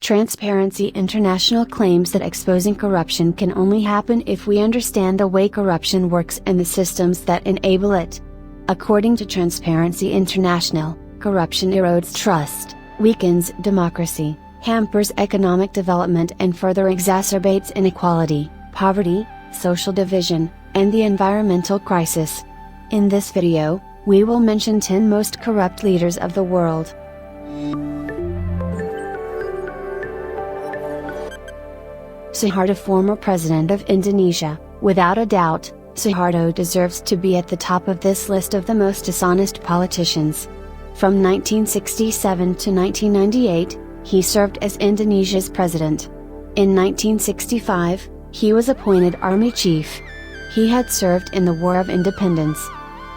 Transparency International claims that exposing corruption can only happen if we understand the way corruption works and the systems that enable it. According to Transparency International, corruption erodes trust, weakens democracy, hampers economic development and further exacerbates inequality, poverty, social division, and the environmental crisis. In this video, we will mention 10 most corrupt leaders of the world. Suharto, former president of Indonesia. Without a doubt, Suharto deserves to be at the top of this list of the most dishonest politicians. From 1967 to 1998, he served as Indonesia's president. In 1965, he was appointed army chief. He had served in the War of Independence.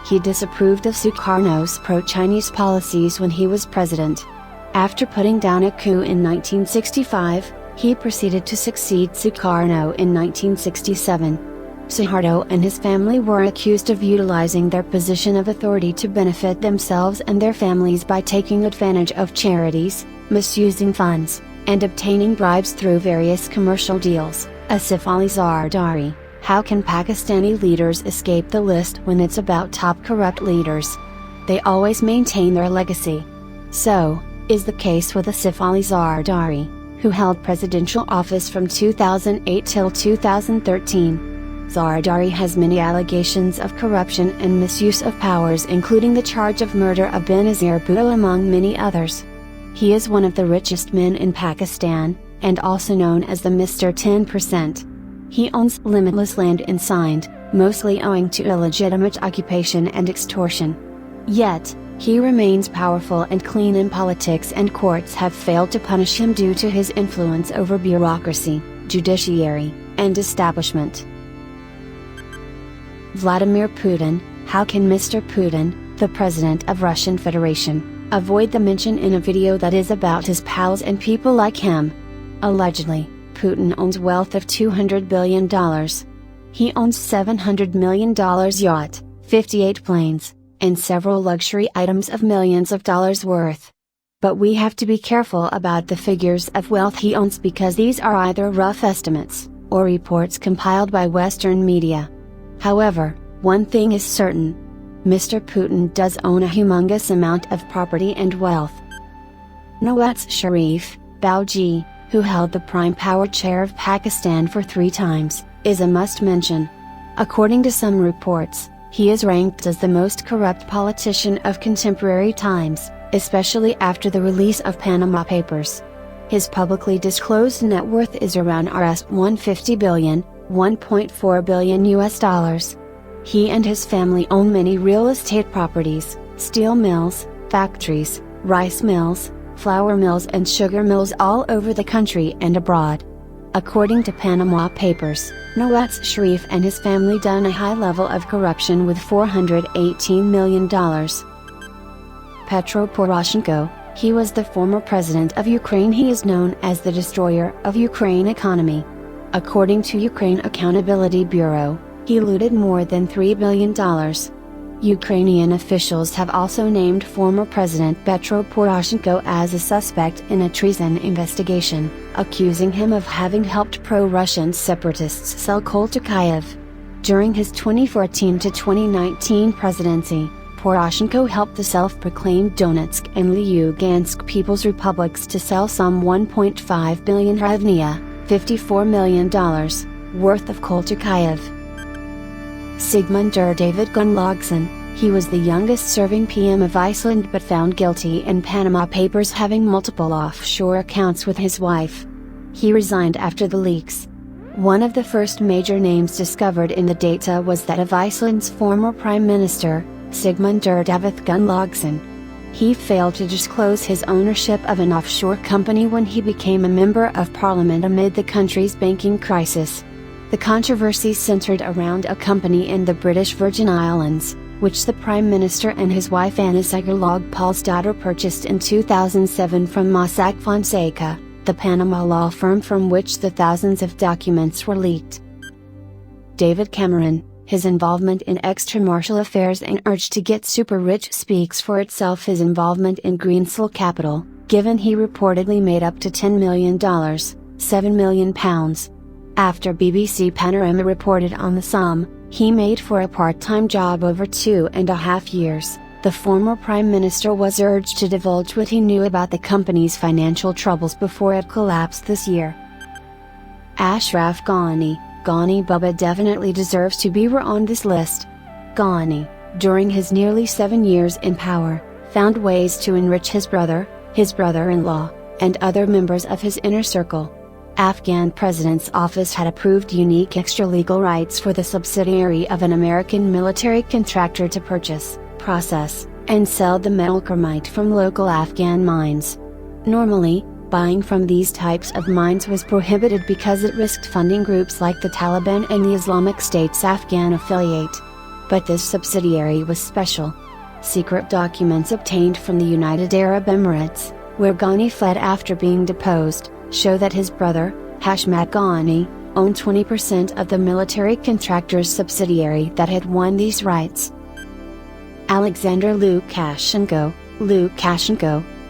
He disapproved of Sukarno's pro-Chinese policies when he was president. After putting down a coup in 1965, he proceeded to succeed Sukarno in 1967. Suharto and his family were accused of utilizing their position of authority to benefit themselves and their families by taking advantage of charities, misusing funds, and obtaining bribes through various commercial deals. Asif Ali Zardari: how can Pakistani leaders escape the list when it's about top corrupt leaders? They always maintain their legacy. So is the case with Asif Ali Zardari, who held presidential office from 2008 till 2013. Zardari has many allegations of corruption and misuse of powers, including the charge of murder of Benazir Bhutto among many others. He is one of the richest men in Pakistan, and also known as the Mr. 10%. He owns limitless land in Sindh, mostly owing to illegitimate occupation and extortion. Yet, he remains powerful and clean in politics, and courts have failed to punish him due to his influence over bureaucracy, judiciary, and establishment. Vladimir Putin: how can Mr. Putin, the president of Russian Federation, avoid the mention in a video that is about his pals and people like him? Allegedly, Putin owns wealth of $200 billion. He owns $700 million yacht, 58 planes, and several luxury items of millions of dollars worth. But we have to be careful about the figures of wealth he owns, because these are either rough estimates, or reports compiled by Western media. However, one thing is certain: Mr. Putin does own a humongous amount of property and wealth. Nawaz Sharif Bao Ji, who held the prime power chair of Pakistan for 3 times, is a must-mention. According to some reports, he is ranked as the most corrupt politician of contemporary times, especially after the release of Panama Papers. His publicly disclosed net worth is around Rs. 150 billion, $1.4 billion. He and his family own many real estate properties, steel mills, factories, rice mills, flour mills and sugar mills all over the country and abroad. According to Panama Papers, Nawaz Sharif and his family done a high level of corruption with $418 million. Petro Poroshenko: he was the former president of Ukraine. He is known as the destroyer of Ukraine economy. According to Ukraine Accountability Bureau, he looted more than $3 billion. Ukrainian officials have also named former President Petro Poroshenko as a suspect in a treason investigation, accusing him of having helped pro-Russian separatists sell coal to Kyiv. During his 2014 to 2019 presidency, Poroshenko helped the self-proclaimed Donetsk and Lugansk People's Republics to sell some 1.5 billion hryvnia, $54 million, worth of coal to Kyiv. Sigmundur David Gunnlaugsson: he was the youngest serving PM of Iceland, but found guilty in Panama Papers, having multiple offshore accounts with his wife. He resigned after the leaks. One of the first major names discovered in the data was that of Iceland's former Prime Minister, Sigmundur David Gunnlaugsson. He failed to disclose his ownership of an offshore company when he became a member of parliament amid the country's banking crisis. The controversy centered around a company in the British Virgin Islands, which the Prime Minister and his wife Anna Sigurlaug-Pálsdóttir purchased in 2007 from Mossack Fonseca, the Panama law firm from which the thousands of documents were leaked. David Cameron: his involvement in extramarital affairs and urge to get super rich speaks for itself. His involvement in Greensill Capital, given he reportedly made up to $10 million, £7 million. After BBC Panorama reported on the sum he made for a part-time job over 2.5 years, the former Prime Minister was urged to divulge what he knew about the company's financial troubles before it collapsed this year. Ashraf Ghani, Ghani Baba definitely deserves to be on this list. Ghani, during his nearly 7 years in power, found ways to enrich his brother-in-law, and other members of his inner circle. Afghan President's office had approved unique extra-legal rights for the subsidiary of an American military contractor to purchase, process, and sell the metal chromite from local Afghan mines. Normally, buying from these types of mines was prohibited because it risked funding groups like the Taliban and the Islamic State's Afghan affiliate. But this subsidiary was special. Secret documents obtained from the United Arab Emirates, where Ghani fled after being deposed, show that his brother, Hashmat Ghani, owned 20% of the military contractor's subsidiary that had won these rights. Alexander Lukashenko,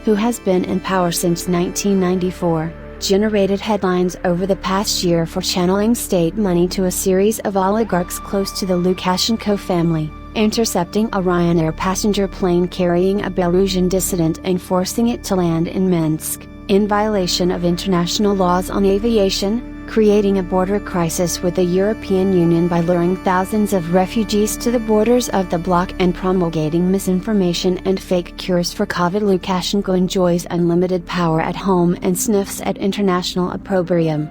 who has been in power since 1994, generated headlines over the past year for channeling state money to a series of oligarchs close to the Lukashenko family, intercepting a Ryanair passenger plane carrying a Belarusian dissident and forcing it to land in Minsk, in violation of international laws on aviation, creating a border crisis with the European Union by luring thousands of refugees to the borders of the bloc and promulgating misinformation and fake cures for COVID. Lukashenko enjoys unlimited power at home and sniffs at international opprobrium.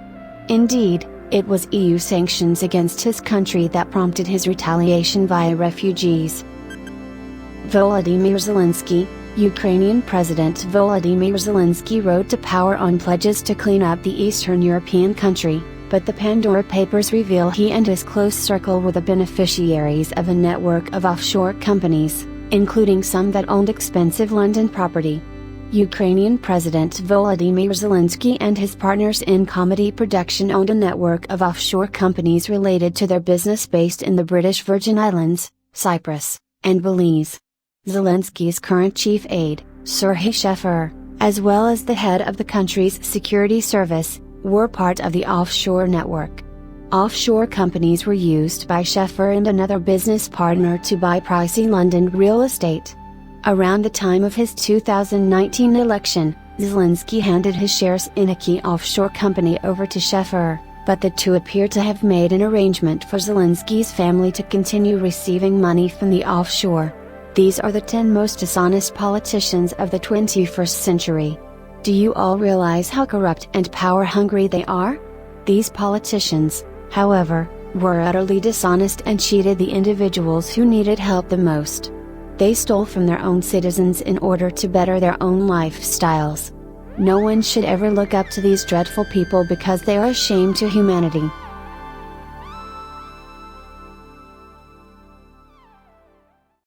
Indeed, it was EU sanctions against his country that prompted his retaliation via refugees. Volodymyr Zelensky, Ukrainian President Volodymyr Zelensky rode to power on pledges to clean up the Eastern European country, but the Pandora Papers reveal he and his close circle were the beneficiaries of a network of offshore companies, including some that owned expensive London property. Ukrainian President Volodymyr Zelensky and his partners in comedy production owned a network of offshore companies related to their business based in the British Virgin Islands, Cyprus, and Belize. Zelensky's current chief aide, Serhiy Sheffer, as well as the head of the country's security service, were part of the offshore network. Offshore companies were used by Sheffer and another business partner to buy pricey London real estate. Around the time of his 2019 election, Zelensky handed his shares in a key offshore company over to Sheffer, but the two appear to have made an arrangement for Zelensky's family to continue receiving money from the offshore. These are the 10 most dishonest politicians of the 21st century. Do you all realize how corrupt and power-hungry they are? These politicians, however, were utterly dishonest and cheated the individuals who needed help the most. They stole from their own citizens in order to better their own lifestyles. No one should ever look up to these dreadful people because they are a shame to humanity.